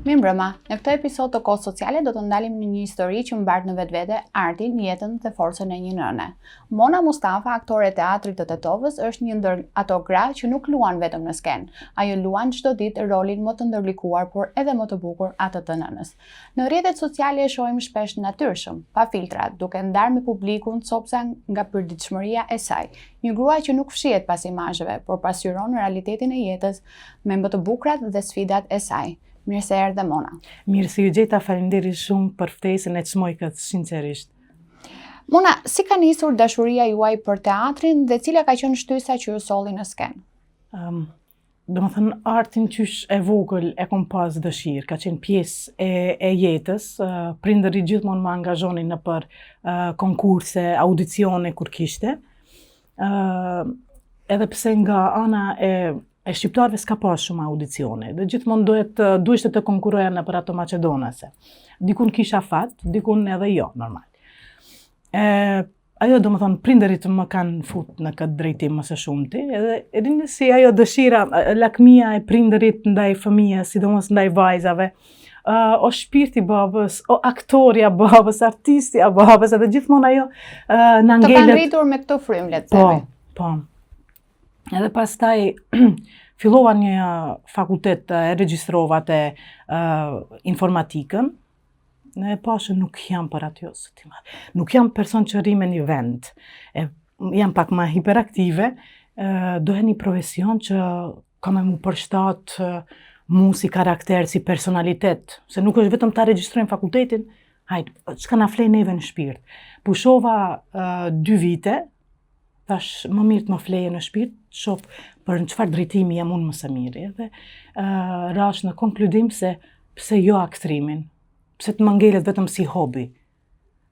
Mirëmbrëma, në këtë episod të Kohë Sociale do të ndalim në një histori që mbart në vetvete artin, jetën dhe forcën e një nëne. Mona Mustafa, aktore e teatrit të Tetovës, është një ndër ato gra që nuk luan vetëm në skenë. Ajo luan çdo ditë rolin më të ndërlikuar, por edhe më të bukur, atë të nënës. Në rrjetet sociale e shohim shpesh natyrshëm, pa filtra, duke ndarë me publikun copsa nga përditshmëria e saj. Një grua që nuk fshihet pas imazheve, por pasqyron realitetin e jetës me më të bukrat dhe sfidat e saj. Mirë se erdhe, Mona. Mirë se ju gjeta, faleminderit shumë për ftesën e çmoj këtë sinqerisht. Mona, si ka nisur dashuria juaj për teatrin dhe cila ka qenë shtysa që ju solli në skenë? Domethënë artin qysh e vogël e kom pas dëshirë, ka qenë pjesë e jetës. Prindërit gjithmonë më angazhonin në për konkurse, audicione kur kishte. Edhe pse nga ana e shqiptarëve s'ka pas shumë audicione, dhe gjithmonë duhet të konkuroja në për ato maqedonase. Dikun kisha fat, dikun edhe jo, normal. Ajo do më thonë, prindërit më kanë fut në këtë drejtim më së shumti, edhe edhini si ajo dëshira, lakmia e prindërit ndaj fëmijës, sidomos ndaj vajzave, o shpirti babës, o aktoria babës, artistja babës, edhe gjithmonë ajo në ngelet... Të kanë rritur me këto frymë, le të themi. Po. Edhe pastaj fillova një fakultet e regjistrova te informatikën. Ne pashë nuk jam për atë nuk jam person që rri me një vend. Jam pak më hiperaktive, dohe një profesion që ka me mu përshtat mu si karakter, si personalitet. Se nuk është vetëm ta regjistrojmë fakultetin, hajde, çka na fle neve në shpirt. Pushova 2 vite, thash më mirë të më fleje në shpirt, shoh për në çfarë drejtimi jam unë më së miri. Edhe rash në konkludim se pse jo aktrimin, pse të më ngelet vetëm si hobi.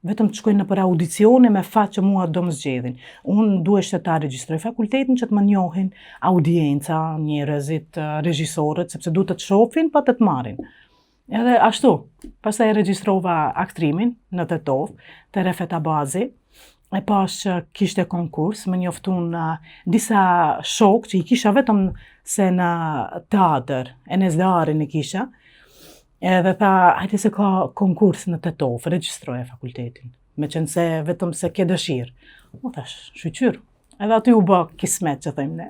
Vetëm të shkoj në për audicione me fat që mua do më zgjedhin. Unë duhesh ta regjistroj fakultetin që të më njohin audienca, njerëzit, regjisorët, sepse duhet të shohin pa të marrin. Edhe ashtu, pastaj regjistrova aktrimin në Tetovë, te Refeta Bazi. E pash që kishte konkurs, më njoftun disa shok që i kisha vetëm se në teatr, NSDR-in e kisha, edhe tha, hajde se ka konkurs në Tetovë, regjistroja fakultetin, me qenë se vetëm se ke dëshirë. U thash, shqyqyr, edhe aty u bë kismet që thëjmë ne.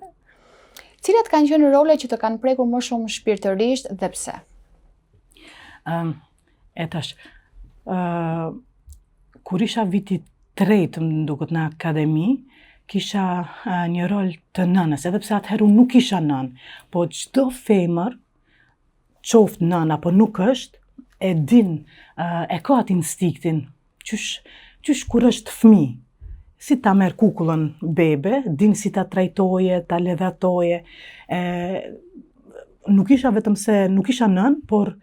Cilat kanë qenë role që të kanë prekur më shumë shpirtërisht dhe pse? Kur isha vitit 3 më duket në akademi, kisha një rol të nënës, edhe pse atëherë nuk kisha nën, po çdo femër, qoftë nën apo nuk është, e din, e ka atë instiktin, qysh kur është fëmijë, si ta merr kukullën bebe, din si ta trajtoje, ta ledhatoje. Nuk isha vetëm se nuk isha nën, por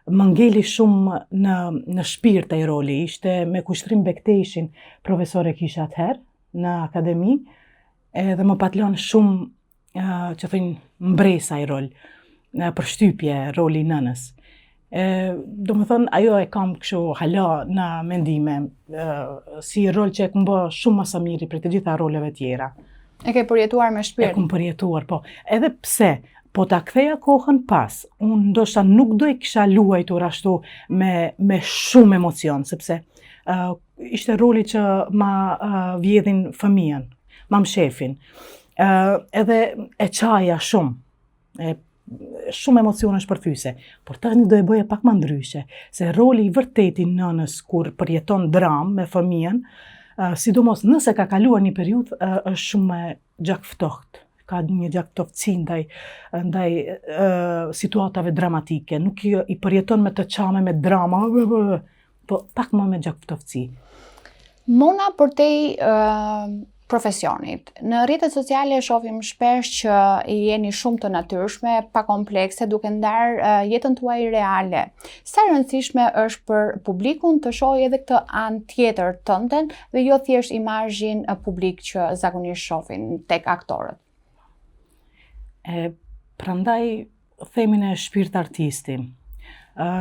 më ngeli shumë në shpirt ai roli. Ishte me Kushtrim Bekteshin, profesore kisha atëherë në akademi, edhe më patlon shumë që thënë mbresa ai rol, për shtypje roli i nënës. Do më thënë, ajo e kam kështu hala në mendime, si rol që e kum bë shumë më së miri për të gjitha roleve tjera. E ke përjetuar me shpirt? E kum përjetuar, po. Edhe pse, po ta ktheja kohën pas, unë ndoshta nuk do e kisha luajtur ashtu me shumë emocion, sepse ishte roli që ma vjedhin fëmijën, ma më shefin. Edhe e qaja shumë, shumë emocione shpërthyse, por tani do e bëja pak më ndryshe, se roli i vërtet i nënës kur përjeton dram me fëmijën, sidomos nëse ka kaluar një periudhë, është shumë gjakftoht. Ka një gjakftofsi ndaj situatave dramatike. Nuk i përjeton me të qame, me drama, po pak më me gjakftofsi. Mona, për te profesionit, në rrjetet sociale shohim shpesh që jeni shumë të natyrshme, pa komplekse, duke ndarë jetën tuaj reale. Sa rëndësishme është për publikun të shohë edhe këtë anë tjetër tënden dhe jo thjesht imazhin publik që zakonisht shohin tek aktorët? Prandaj themin e shpirt artisti.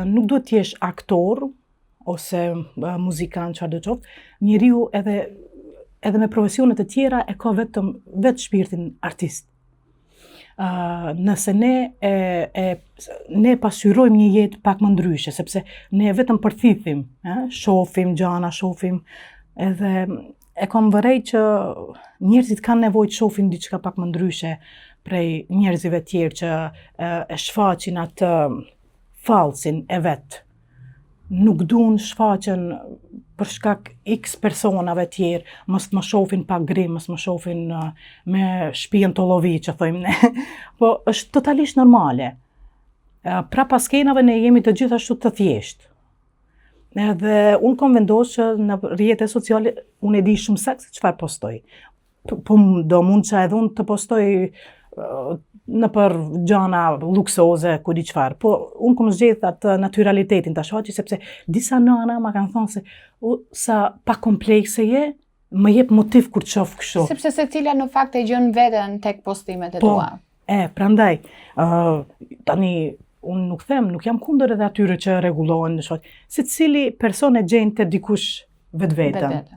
Nuk duhet t'jesh aktor ose muzikant, çfarë do të qoftë, njeriu edhe me profesionet e tjera e ka vetë shpirtin artist. nëse ne pasqyrojmë një jetë pak më ndryshe, sepse ne vetëm përthithim, shohim gjana, edhe e kam vërej që njerëzit kanë nevojë të shohin diçka pak më ndryshe prej njerëzive tjerë që e shfaqin atë fallsin e vet. Nuk duan shfaqen për shkak X personave tjerë, mos më shohin pa grim, mos më shohin me shtëpinë tollovi që thojmë ne. Po është totalisht normale. Pra pas skenave ne jemi të gjithashtu të thjeshtë. Edhe unë kam vendosur që në rrjetet sociale unë e di shumë saktë çfarë postoj. Po do mund që edhe unë të postoj në për gjana luksoze, ku di çfarë. Po unë kam zgjedhur atë natyralitetin ta shfaqi sepse disa nëna ma kanë thonë se sa pa komplekse je, më jep motiv kur të shoh kështu. Sepse secila në fakt e gjon veten tek postimet e tua. Prandaj, tani unë nuk jam kundër edhe atyre që rregullohen në shoq. Secili person e gjen te dikush vetveten.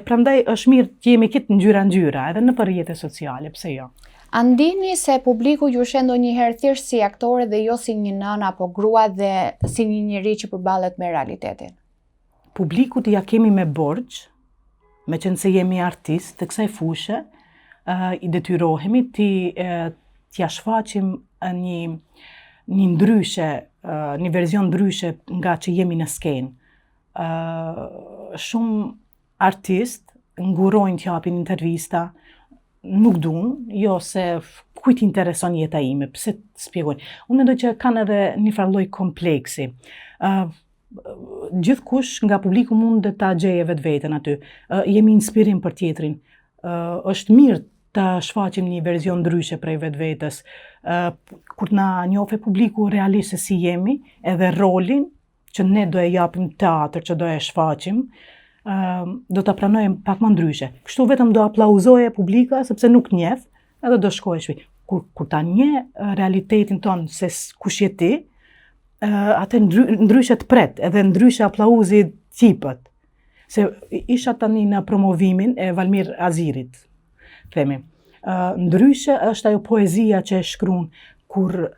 Prandaj është mirë të jemi këtë ngjyra, edhe në rrjetet sociale, pse jo? A ndini se publiku ju shen ndonjëherë thjesht si aktore dhe jo si një nënë apo grua dhe si një njeri që përballet me realitetin? Publikut ja kemi me borxh, me qenë se jemi artist të kësaj fushë, i detyrohemi t'ja shfaqim një ndryshe, një verzion ndryshe nga që jemi në skenë. Shumë artist ngurojnë t'japin intervista, nuk duan, jo se kujt intereson jeta ime, pse të spjegojnë. Unë mendoj që kanë edhe një farë lloj kompleksi. Gjithkush nga publiku mund të ta gjejë vetveten aty. Jemi inspirim për tjetrin. Është mirë ta shfaqim një verzion ndryshe prej vetvetes. Kur na njohë publiku realisht se si jemi, edhe rolin që ne do e japim teatr, që do e shfaqim, do ta pranojmë pak më ndryshe. Kështu vetëm do aplauzoje publika sepse nuk njeh, edhe do shkojë shpi. Kur ta njeh realitetin ton se kush je ti, atë ndryshe të pret, edhe ndryshe aplauzi cipët. Se isha tani në promovimin e Valmir Azirit, themi. Ndryshe është ajo poezia që e shkruan kur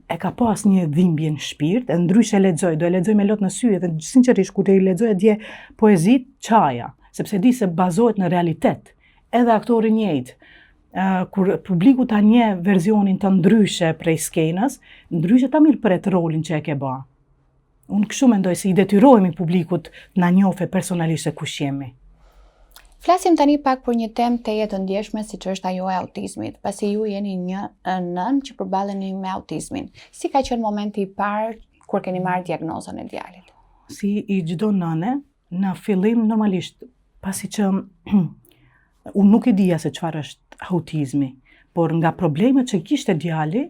e ka pas një dhimbje në shpirt, e ndryshe do e lexoj me lot në sy, edhe sinqerisht kur e lexoj dje poezit çaja, sepse di se bazohet në realitet. Edhe aktori njëjtë, kur publiku ta njeh versionin të ndryshe prej skenës, ndryshe ta mirëpret rolin që e ke bë. Unë kështu mendoj se i detyrohemi publikut të na njohë personalisht se kush jemi. Flasim tani pak për një temë të jetë ndjeshme siç është ajo e autizmit, pasi ju jeni një nën që përballeni me autizmin. Si ka qenë momenti i parë kur keni marrë diagnozën e djalit? Si i çdo nëne, në fillim normalisht, pasi që unë nuk e dija se çfarë është autizmi, por nga problemet që kishte djali,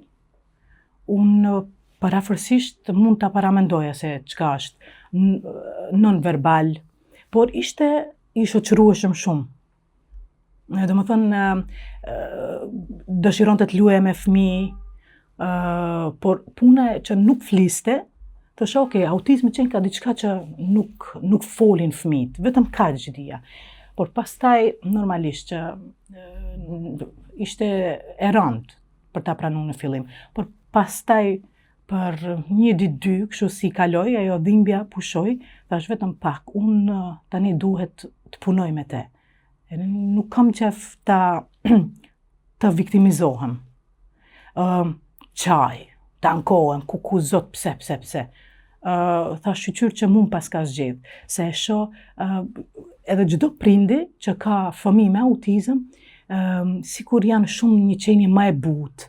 unë parafërsisht mund ta paramendoja se çka është non-verbal, por i shoqërueshëm shumë. Domethënë, dëshironte të luajë me fëmijë, por puna që nuk fliste, të shoh okay, autizmi qenë ka diçka që nuk folin fëmijët, vetëm kaq dija. Por pastaj normalisht që ishte e rëndë për ta pranuar në fillim, por pastaj për një ditë dy, kështu si kaloi, ajo dhimbja pushoi, thash vetëm pak, unë tani duhet të punoj me te. Nuk kam qef të viktimizohem. Qaj, të ankohem, ku zot, pse. Thash shqyqyr që mund pas ka zgjedh, se e shoh edhe çdo prindi që ka fëmijë me autizëm, sikur janë shumë një qenie më e butë.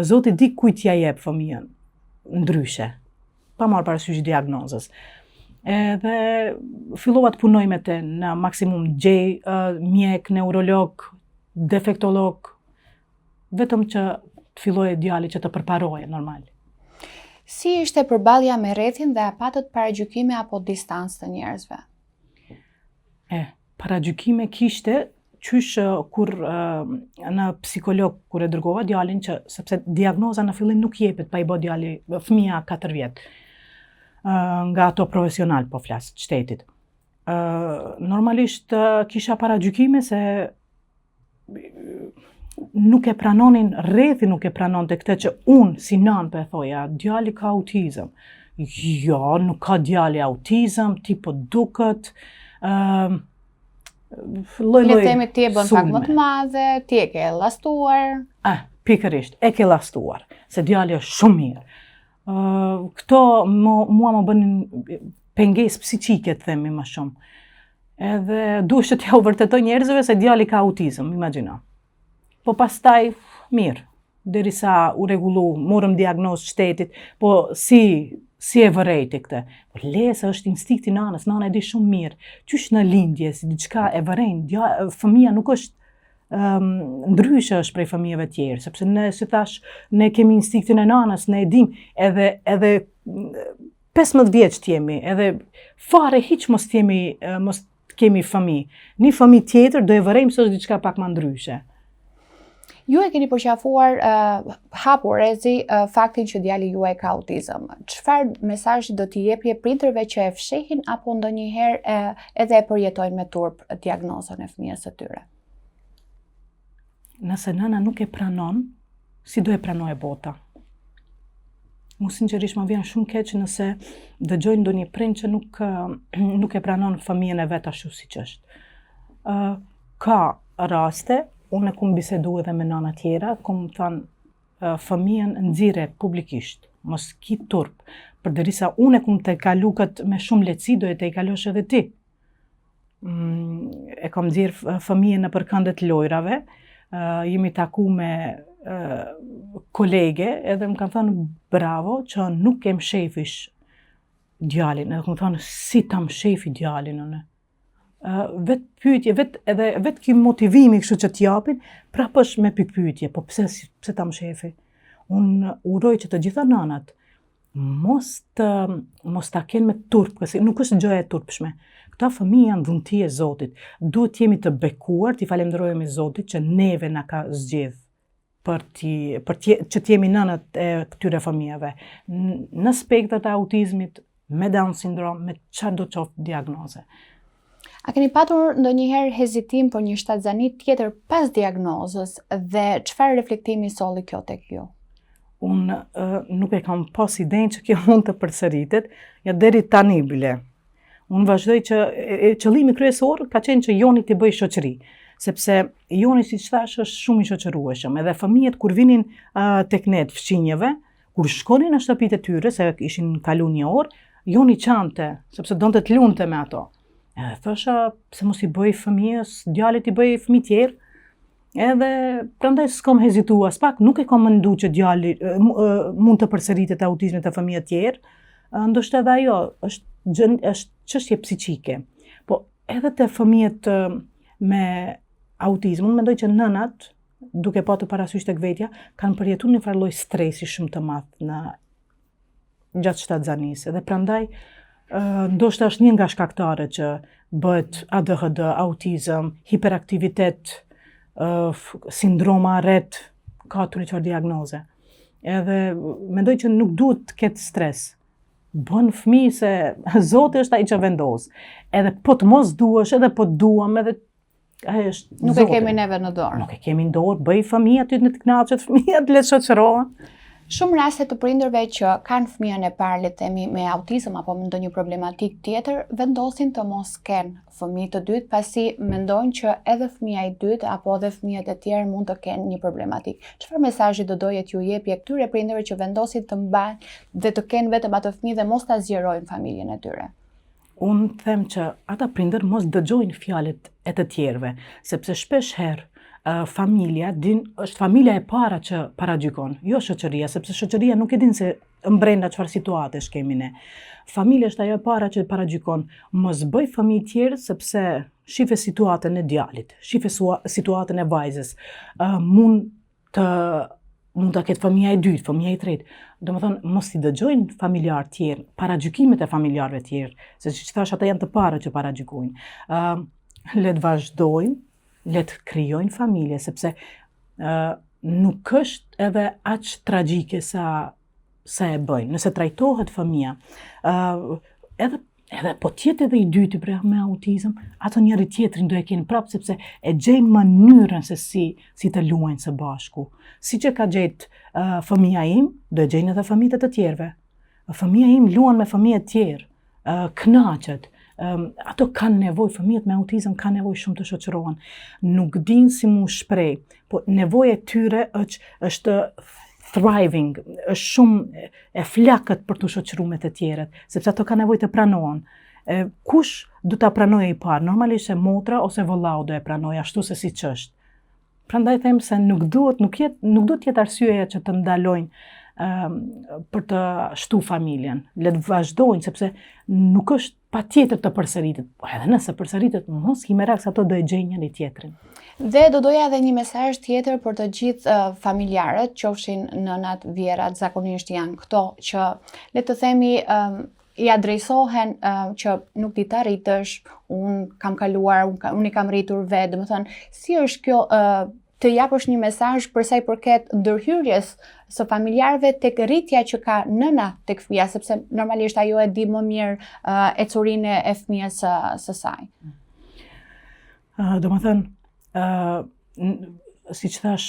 Zoti di kujt ja jep fëmijën, ndryshe, pa marrë parasysh diagnozës. Edhe fillova të punoj me te në maksimum gjej, mjek, neurolog, defektolog, vetëm që të filloj djali që të përparoje normal. Si ishte përballja me rrethin dhe a patët paragjykime apo distancë të njerëzve? Paragjykime kishte, qysh kur në psikolog kur e dërgova djalin që sepse diagnoza në fillim nuk jepet pa i bë djali fëmia 4 vjet. Nga ato profesional po flas, shtetit. Normalisht kisha paragjykime se nuk e pranonin, rrethi nuk e pranon të këtë që unë si nanë për e thoja, djali ka autizëm. Jo, nuk ka djali autizëm, ti po duket, Le të themi ti e bën pak më të madhe, ti e ke llastuar. Pikërisht, e ke llastuar, se djali është shumë mirë. Këto mua më bënin pengesë psiqike, të themi më shumë. Edhe duhet që t'ja u vërtetoj njerëzve se djali ka autizëm, imagjino. Po pastaj, mirë, derisa u rregullu, morëm diagnozë shtetit, po si e vërejti këtë. Po lesa është instikti nanës, nana e di shumë mirë. Qysh në lindje, si diçka e vërejnë, fëmia nuk është ndryshe është prej fëmijëve tjerë, sepse ne, si thash, ne kemi instiktin e nanës, ne e dim, edhe 15 vjeç t'jemi, edhe fare hiç mos kemi fëmijë. Një fëmijë tjetër do e vërejmë se është diçka pak më ndryshe. Ju e keni përqafuar hapur rrezi faktin që djali juaj ka autizëm. Çfarë mesazhi do t'i jepje prindërve që e fshehin apo ndonjëherë edhe e përjetojnë me turp diagnozën e fëmijës së tyre? Nëse nëna nuk e pranon, si do e pranoj bota? Mu sinqerisht më vjen shumë keq nëse dëgjoj ndonjë prind që nuk e pranon fëmijën e vet ashtu siç është. Ka raste, unë e kum bisedu edhe me nëna tjera, kum thënë fëmijën nxirre publikisht, mos ki turp, përderisa unë e kum të kalu këtë me shumë lehtësi, do e të i kalosh edhe ti. E kam nxirr fëmijën nëpër këndet lojrave, jemi taku me kolege, edhe më kanë thënë bravo që nuk ke mshefish djalin, edhe më thënë si ta mshefi djalin unë. Vetë pyetje, vetë ki motivimi kështu që t'japin, prap është me pyetje, po pse ta mshefi? Unë uroj që të gjitha nanat mos ta kenë me turp, kësi nuk është gjë e turpshme. Këta fëmijë janë dhunti e Zotit. Duhet jemi të bekuar, t'i falenderojmë Zotit që neve na ka zgjedh që t'jemi nënat e këtyre fëmijëve. Në spektrat e autizmit, me Down syndrom, me çfarë do qoftë diagnoze. A keni patur ndonjëherë hezitim për një shtatzani tjetër pas diagnozës dhe çfarë reflektimi solli kjo tek ju? Unë nuk e kam pas idenë që kjo mund të përsëritet, ja deri tani bile. Unë vazhdoj që qëllimi kryesor ka qenë që Joni t'i bëj shoqëri, sepse Joni, siç thash, është shumë i shoqërueshëm, edhe fëmijët kur vinin tek ne të fqinjeve, kur shkonin në shtëpitë e tyre, se ishin kalu një orë, Joni qante, sepse donte të lunte me ato. Edhe thosha, pse mos i bëj fëmijës, djalit i bëj fëmijë tjerë, edhe prandaj s'kam hezitu as pak, nuk e kam mendu që djali mund të përsëritet autizmi të fëmijë tjerë, ndoshta edhe ajo është çështje psiqike. Po edhe te fëmijët me autizëm, unë mendoj që nënat, duke patur parasysh tek vetja, kanë përjetuar një farë lloj stresi shumë të madh gjatë shtatzanisë. Dhe prandaj ndoshta është një nga shkaktarët që bëhet ADHD, autizëm, hiperaktivitet, sindroma Rett, ka të një diagnoze. Edhe mendoj që nuk duhet të ketë stres. Bën fëmijë se Zoti është ai që vendos. Edhe po të mos duash, edhe po duam, edhe ai është Nuk Zoti. e kemi neve në dorë. Nuk e kemi në dorë, bëj fëmijë aty në të kënaqet fëmijët, le të shoqërohen. Shumë raste të prindërve që kanë fëmijën e parë, le të themi, me autizëm apo me ndonjë problematik tjetër, vendosin të mos kenë fëmijë të dytë, pasi mendojnë që edhe fëmija i dytë apo edhe fëmijët e tjerë mund të kenë një problematik. Çfarë mesazhi do doje t'ju jepje këtyre prindërve që vendosin të mbajnë dhe të kenë vetëm atë fëmijë dhe mos ta zgjerojnë familjen e tyre? Unë them që ata prindër mos dëgjojnë fjalët e të tjerëve, sepse shpesh herë familja është familja e para që paragjykon, jo shoqëria, sepse shoqëria nuk e din se brenda çfarë situatesh kemi ne. Familja është ajo e para që paragjykon. Mos bëj fëmijë tjerë sepse shife situatën e djalit, shife situatën e vajzës. Mund ta ketë fëmija e dytë, fëmija e tretë. Domethënë mos i dëgjojnë familjarë tjerë, paragjykimet e familjarëve tjerë, se siç thash ata janë të parë që paragjykojnë. Le të vazhdojnë, le të krijojnë familje, sepse nuk është edhe aq tragjike sa e bëjnë. Nëse trajtohet fëmia, edhe edhe po tjetë edhe i dyti pra me autizëm, ato njëri tjetrin do e kenë prapë sepse e gjejnë mënyrën se si të luajnë së bashku. Si që ka gjetë fëmija im, do e gjejnë edhe fëmijët e të tjerve. Fëmija im luan me fëmijët tjerë, kënaqet. Ato kanë nevojë, fëmijët me autizëm kanë nevojë shumë të shoqërohen. Nuk dinë si mu shprej, po nevoja e tyre është thriving, është shumë e flakët për të shoqëruar me të tjerët, sepse ato kanë nevojë të pranohen. Kush do ta pranojë i parë? Normalisht e motra ose vëllau do e pranojë ashtu se siç është. Prandaj them se nuk duhet të jetë arsyeja që të ndalojnë për të shtu familjen. Le të vazhdojnë sepse nuk është patjetër të përsëritet. Po edhe nëse përsëritet, mos i merak se ato do e gjejnë njëri tjetrin. Dhe do doja edhe një mesazh tjetër për të gjithë familjarët, qofshin nënat, vjerat, zakonisht janë këto që le të themi i adresohen që nuk di të rritësh, unë kam kaluar, unë i kam rritur vetë, domethënë si është kjo të japësh një mesazh për sa i përket ndërhyrjes së familjarëve tek rritja që ka nëna tek fëmia, sepse normalisht ajo e di më mirë ecurinë e fëmijës së saj. Domethënë si që thash,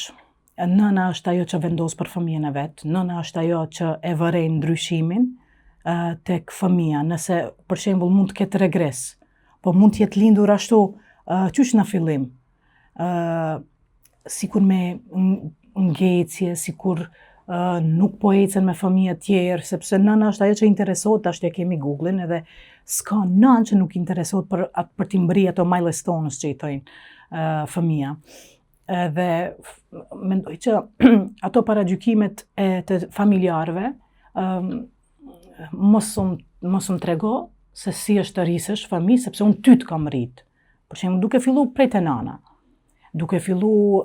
nëna është ajo që vendos për fëmijën e vetë, nëna është ajo që e vërej ndryshimin tek fëmija. Nëse, për shembull, mund të ketë regres, po mund të jetë lindur ashtu, qysh në fillim, sikur me ngecje, sikur nuk po ecen me fëmijë tjerë, sepse nëna është ajo që interesohet, tash e kemi Google-in, edhe s'ka nënë që nuk interesohet për t'i mbri ato milestones që i thojnë fëmija. Dhe mendoj që ato paragjykimet e të familjarëve mos më trego se si është të rrisësh fëmijë, sepse unë ty të kam rritë. Për shembull, duke fillu prej te nana. Duke fillu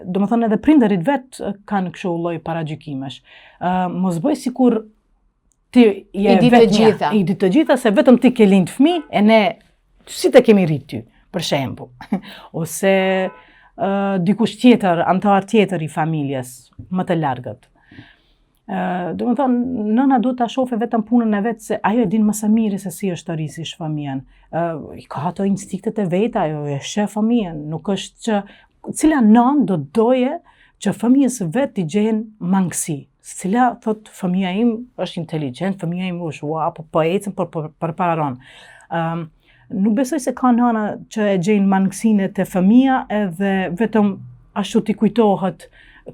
domethënë edhe prindërit vetë kanë kështu lloj paragjykimesh. Mos bëj sikur ti je vetëm i di të gjitha se vetëm ti ke lind fëmijë e ne si të kemi rritë ty, për shembull. Ose dikush tjetër, antar tjetër i familjes, më të largët. Domethënë, nëna duhet ta shohë vetëm punën e vet se ajo e din më së miri se si është të rrisish fëmijën. I ka ato instiktet e veta, ajo e sheh fëmijën, nuk është që cila nënë do doje që fëmijës vet t'i gjen mangësi. Cila thot fëmija im është inteligjent, fëmija im është po ecën për pararon. Nuk besoj se ka nëna që e gjejnë mangësinë te fëmija edhe vetëm ashtu t'i kujtohet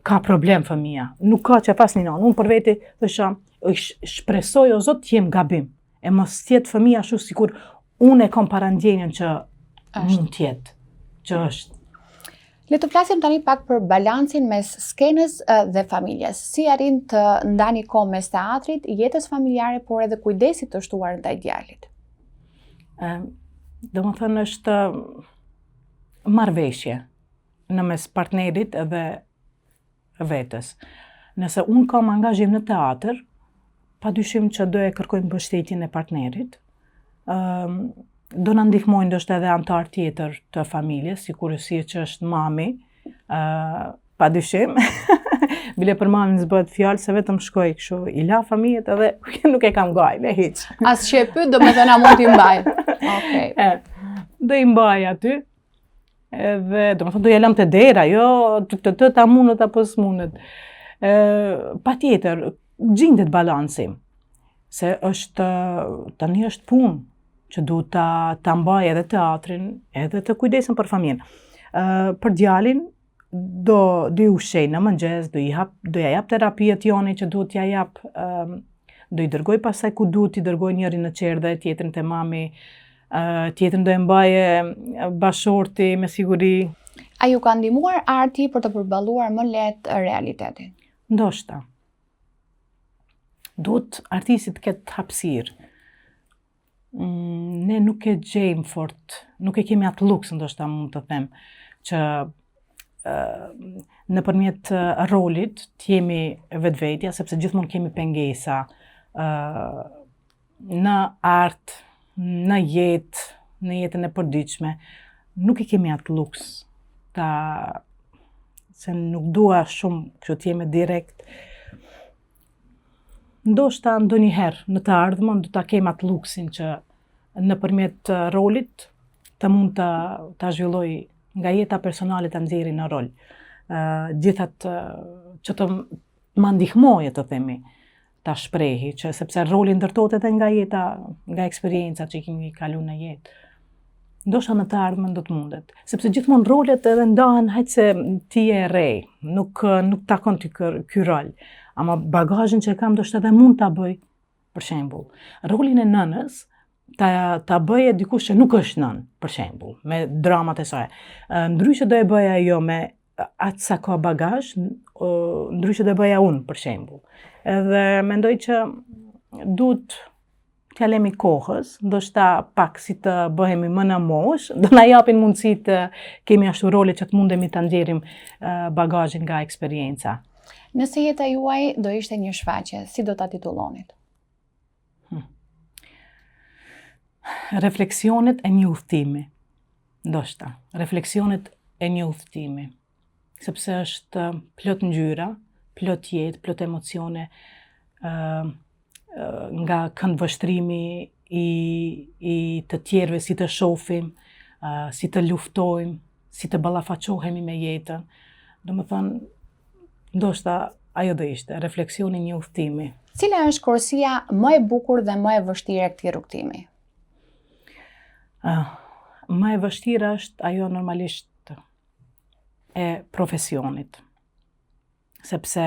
ka problem fëmija. Nuk ka që pas një nënë. Unë për veti thësha, shpresoj o Zot t'jem gabim. E mos tjetë fëmija ashtu sikur unë e kam parandjenjen që mund tjetë, që është. Le të flasim tani pak për balancin mes skenës dhe familjes. Si arrin të ndani kohë mes teatrit, jetës familjare, por edhe kujdesit të shtuar ndaj djalit? Domethënë është marrëveshje në mes partnerit edhe vetës. Nëse unë kam angazhim në teatr, padyshim që do e kërkoj mbështetjen e partnerit. Do na ndihmojnë ndoshta edhe antar tjetër të familjes, sigurisht që është mami, padyshim. Bile për mamin s'bëhet fjalë se vetëm shkoj kështu, i la familjet edhe nuk e kam gaj, me hiç. As që e pyet, domethënë a mund t'i mbaj. Okej. Do i mbaj aty. Edhe domethënë do ja lëm te dera, jo ta mundet apo s'mundet. Patjetër, gjendet balanci. Se tani është punë që duhet ta mbaj edhe teatrin, edhe të kujdesem për familjen. Për djalin do i ushqej në mëngjes, do ja jap terapiat jone që duhet ja jap, do i dërgoj pasaj ku duhet i dërgoj njërin në qerdhe, tjetrin te mami, tjetrin do e mbaje bashorti me siguri. A ju ka ndihmuar arti për të përballuar më lehtë realitetin? Ndoshta. Duhet artisti të ketë hapësirë. Ne nuk e gjejmë fort, nuk e kemi atë luks, ndoshta mund të them, që nëpërmjet rolit t'jemi vetvetja, sepse gjithmonë kemi pengesa në art, në jetën e përditshme. Nuk e kemi atë luks, se nuk dua shumë kështu t'jemi direkt. ndoshta ndonjëherë në të ardhmen do ta kem atë luksin që nëpërmjet rolit të mund ta zhvilloj nga jeta personale ta nxjerrë në rol. Gjithat që të ma ndihmoje të themi ta shprehi, që sepse roli ndërtohet edhe nga jeta, nga eksperiencat që kemi kaluar në jetë. Ndoshta në të ardhmen do të mundet, sepse gjithmonë rolet edhe ndahen hajtë se ti je re, nuk takon ty ky rol, ama bagazhin që kam ndoshta edhe mund ta bëj, për shembull. Rolin e nënës ta bëje dikush që nuk është nën, për shembull, me dramat e saj. Ndryshe do e bëja ajo me atë sa ka bagazh, ndryshe do e bëja unë, për shembull. Edhe mendoj që duhet t'ja lemi kohës, ndoshta pak si të bëhemi më në moshë, do na japin mundësi të kemi ashtu role që të mundemi ta nxjerrim bagazhin nga eksperienca. Nëse jeta juaj do ishte një shfaqje, si do ta titullonit? Refleksionet e një udhëtimi. Ndoshta, refleksionet e një udhëtimi. Sepse është plot ngjyra, plot jetë, plot emocione, nga këndvështrimi i të tjerëve, si të shohim, si të luftojmë, si të ballafaqohemi me jetën. Domethënë, ndoshta ajo do ishte refleksioni një udhëtimi. Cila është kursia më e bukur dhe më e vështirë e këtij rrugtimi? Më e vështira është ajo normalisht e profesionit. Sepse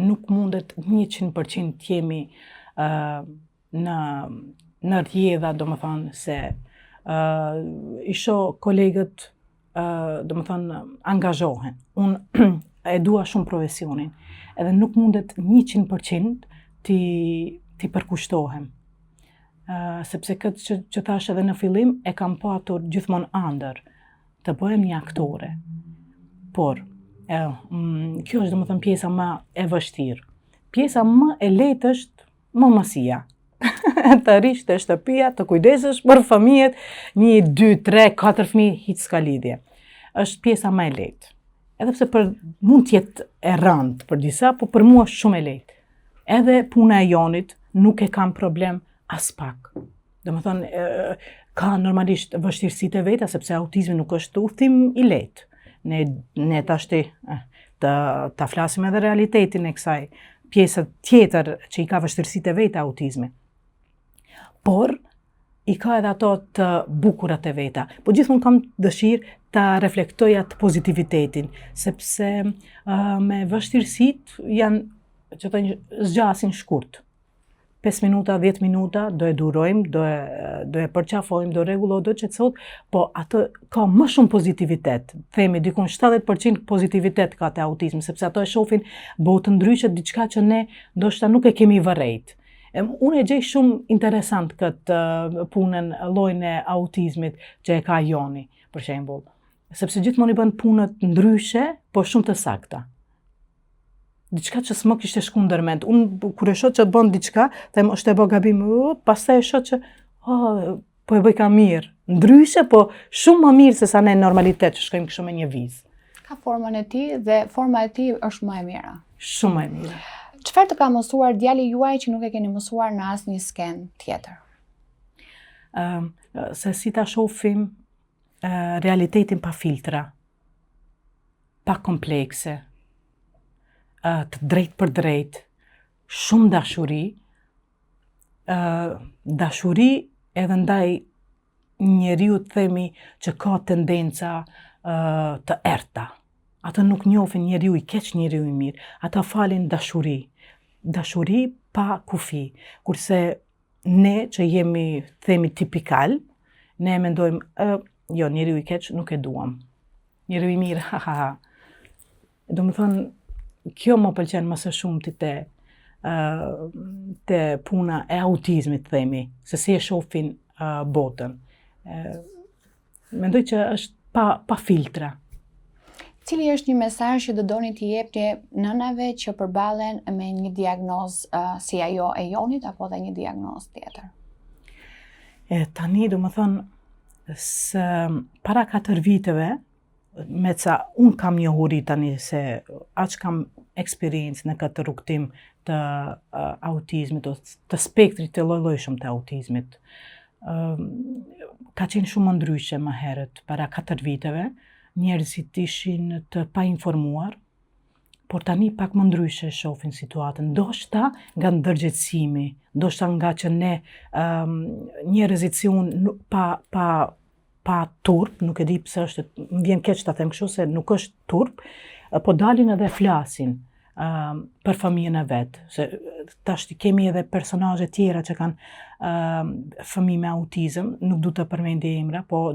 nuk mundet 100% t'jemi në rrjedha, domethënë se i shoh kolegët domethënë angazhohen. Unë e dua shumë profesionin, edhe nuk mundet 100% ti përkushtohem. Sepse këtë që thash edhe në fillim, e kam patur gjithmonë ëndër të bëhem një aktore. Por kjo është domethënë pjesa më e vështirë. Pjesa më e lehtë është mamësia. Të rish te shtëpia, të kujdesesh për fëmijët, 1, 2, 3, 4 fëmijë, hiç s'ka lidhje. Është pjesa më e lehtë. Edhe pse mund të jetë e rëndë për disa, por për mua është shumë e lehtë. Edhe puna e Jonit nuk e kam problem as pak. Domethënë ka normalisht vështirësitë e veta, sepse autizmi nuk është udhtim i lehtë. Ne tashti ta flasim edhe realitetin e kësaj pjesë tjetër që i ka vështirësitë e veta autizmi. Por i ka edhe ato të bukurat e veta. Po gjithmonë kam dëshirë ta reflektoj atë pozitivitetin, sepse me vështirësitë janë që të zgjasin shkurt. 5 minuta, 10 minuta, do e durojmë, do e përqafojmë, do rregullojmë, do qetësohet, po atë ka më shumë pozitivitet. Themi dikun 70% pozitivitet ka te autizmi, sepse ato e shohin botë ndryshe, diçka që ne ndoshta nuk e kemi vërejt. Unë e gjej shumë interesant këtë punën, llojin e autizmit që e ka Joni, për shembull. Sepse gjithmonë i bën punët ndryshe, po shumë të sakta. Diçka që s'më kishte shku ndërmend. Unë kur e shoh që bën diçka, them është e bë gabim, pastaj e shoh që po e bëj ka mirë. Ndryshe, po shumë më mirë se sa ne normalitet që shkojmë kështu me një vizë. Ka formën e tij dhe forma e tij është më e mira. Shumë më e mira. Çfarë të ka mësuar djali juaj që nuk e keni mësuar në asnjë sken tjetër? Se si ta shohim realitetin pa filtra, pa komplekse, të drejt për drejt, shumë dashuri, dashuri edhe ndaj njeriu të themi që ka tendenca të errta. Ata nuk njohin njeriu i keq, njeriu i mirë. Ata falin dashuri. Dashuri pa kufi. Kurse ne që jemi themi tipikal, ne mendojmë, jo, njeriu i keq nuk e duam. Njeriu i mirë, ha ha ha. Domethënë, kjo më pëlqen më së shumti te puna e autizmit, themi, se si e shohin botën. Mendoj që është pa filtra. Cili është një mesazh që do doni t'i jepni nënave që përballen me një diagnozë si ajo e Jonit apo edhe një diagnozë tjetër? Tani, domethënë, para 4 viteve, me ca unë kam njohuri tani se aq kam eksperiencë në këtë rrugtim të autizmit, ose të spektrit të lloj-llojshëm të autizmit. Ka qenë shumë ndryshe më herët, para 4 viteve, njerëzit ishin të painformuar, por tani pak më ndryshe shohin situatën. Ndoshta nga ndërgjegjësimi, ndoshta nga që ne njerëzit si unë pa turp, nuk e di pse është, më vjen keq ta them kështu se nuk është turp, po dalin edhe flasin për fëmijën e vet, se tash kemi edhe personazhe tjera që kanë fëmijë me autizëm, nuk du të përmendi emra, po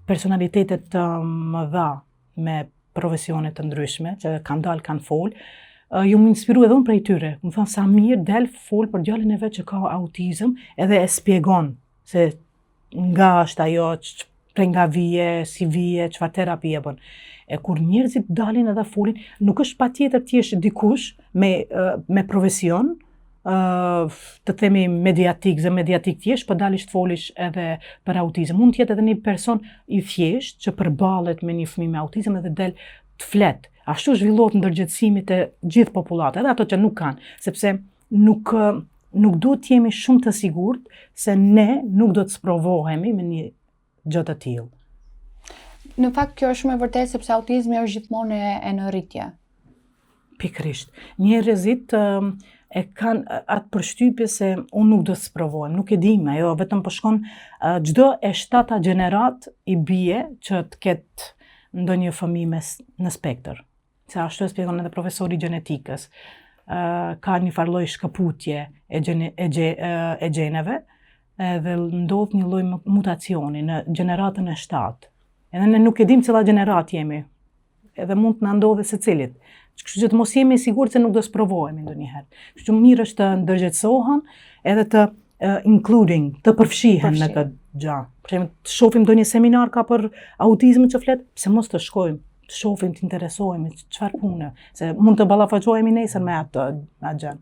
personalitetet të mëdha me profesione të ndryshme, që kanë dalë, kanë folë, ju më inspiru edhe unë prej tyre. Më thonë sa mirë del folë për djalin e vet që ka autizëm, edhe e spjegon se nga është ajo, prej nga vije, si vije, çfarë terapi e bën. E kur njerëzit dalin edhe folin, nuk është patjetër ti je dikush me profesion, të themi mediatik t'jesh, po dalish të folish edhe për autizëm. Mund t'jetë edhe një person i thjesht që përballet me një fëmijë me autizëm edhe del të flet. Ashtu zhvillohet ndërgjegjësimi të gjithë popullatës, edhe ato që nuk kanë, sepse nuk duhet të jemi shumë të sigurt se ne nuk do të sprovohemi me një gjë të tillë. Në fakt kjo është shumë e vërtetë sepse autizmi është gjithmonë e në rritje. Pikërisht. Njerëzit e kanë atë përshtypje se unë nuk do të sprovohem, nuk e di me, jo, vetëm po shkon çdo e 7-ta gjenerat i bie që të ketë ndonjë fëmijë në spektër. Se ashtu e shpjegon edhe profesori gjenetikës. Ka një farloj shkëputje e gjeneve edhe ndodh një lloj mutacioni në gjeneratën e 7. Edhe ne nuk e dim cila gjenerat jemi, edhe mund të na ndodhe secilit. Kështu që të mos jemi sigurt se nuk do sprovohemi ndonjëherë. Kështu që mirë është të ndërgjegjësohen edhe të të përfshihen në këtë gjë. Për shembull, të shohim ndonjë seminar ka për autizmin që flet, pse mos të shkojmë, të shohim, të interesohemi çfarë pune, se mund të ballafaqohemi nesër me atë gjë.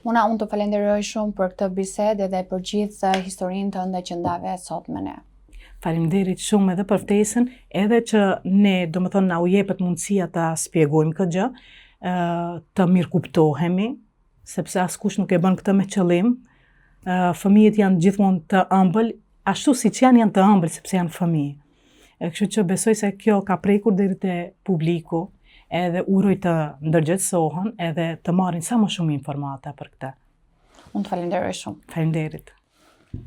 Mona, unë të falenderoj shumë për këtë bisedë dhe për gjithë historinë tënde që ndave sot me ne. Faleminderit shumë edhe për ftesën, edhe që ne, domethënë, na u jepet mundësia ta spjegojmë këtë gjë, të mirëkuptohemi, sepse askush nuk e bën këtë me qëllim. Fëmijët janë gjithmonë të ëmbël, ashtu siç janë të ëmbël sepse janë fëmijë. Kështu që besoj se kjo ka prekur deri te publiku, edhe uroj të ndërgjegjësohen edhe të marrin sa më shumë informata për këtë. Unë të falenderoj shumë. Faleminderit.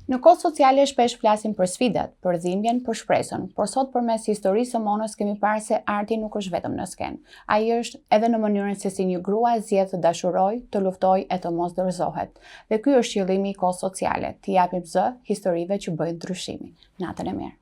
Në kohë sociale shpesh flasim për sfidat, për dhimbjen, për shpresën, por sot përmes historisë së Monës kemi parë se arti nuk është vetëm në skenë. Ai është edhe në mënyrën se si një grua zgjedh të dashurojë, të luftojë e të mos dorëzohet. Dhe ky është qëllimi i kohës sociale, të japim zë historive që bëjnë ndryshimin. Natën e mirë.